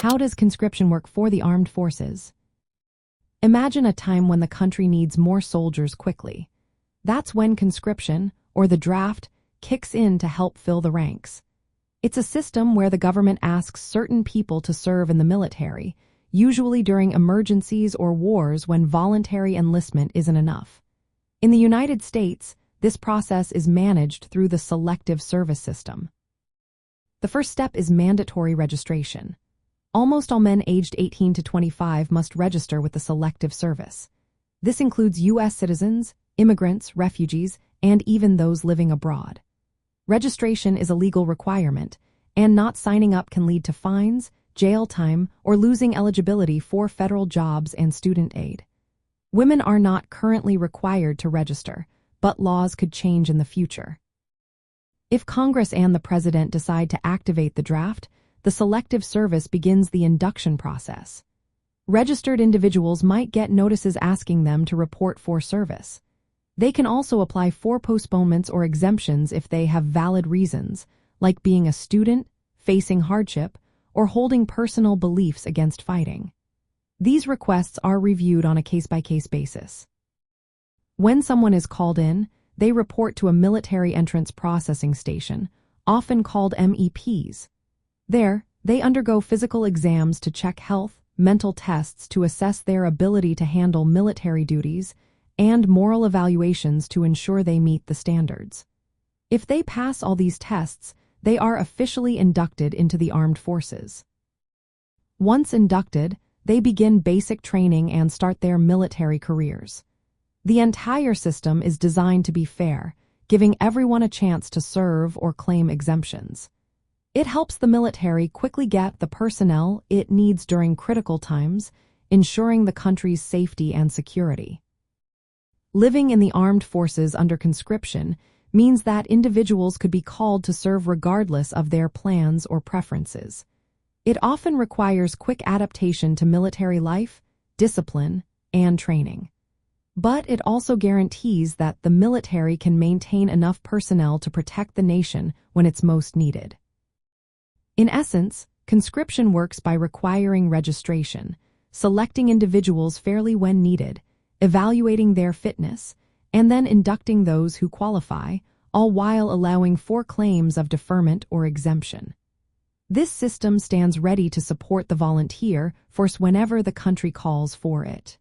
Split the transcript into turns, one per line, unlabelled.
How does conscription work for the armed forces? Imagine a time when the country needs more soldiers quickly. That's when conscription, or the draft, kicks in to help fill the ranks. It's a system where the government asks certain people to serve in the military, usually during emergencies or wars when voluntary enlistment isn't enough. In the United States, this process is managed through the Selective service system. The first step is mandatory registration. Almost all men aged 18 to 25 must register with the Selective service. This includes U.S. citizens, immigrants, refugees, and even those living abroad. Registration is a legal requirement, and not signing up can lead to fines, jail time, or losing eligibility for federal jobs and student aid. Women are not currently required to register, but laws could change in the future. If Congress and the President decide to activate the draft, the Selective service begins the induction process. Registered individuals might get notices asking them to report for service. They can also apply for postponements or exemptions if they have valid reasons, like being a student, facing hardship, or holding personal beliefs against fighting. These requests are reviewed on a case-by-case basis. When someone is called in, they report to a military entrance processing station, often called MEPS. There, they undergo physical exams to check health, mental tests to assess their ability to handle military duties, and moral evaluations to ensure they meet the standards. If they pass all these tests, they are officially inducted into the armed forces. Once inducted, they begin basic training and start their military careers. The entire system is designed to be fair, giving everyone a chance to serve or claim exemptions. It helps the military quickly get the personnel it needs during critical times, ensuring the country's safety and security. Living in the armed forces under conscription means that individuals could be called to serve regardless of their plans or preferences. It often requires quick adaptation to military life, discipline, and training. But it also guarantees that the military can maintain enough personnel to protect the nation when it's most needed. In essence, conscription works by requiring registration, selecting individuals fairly when needed, evaluating their fitness, and then inducting those who qualify, all while allowing for claims of deferment or exemption. This system stands ready to support the volunteer force whenever the country calls for it.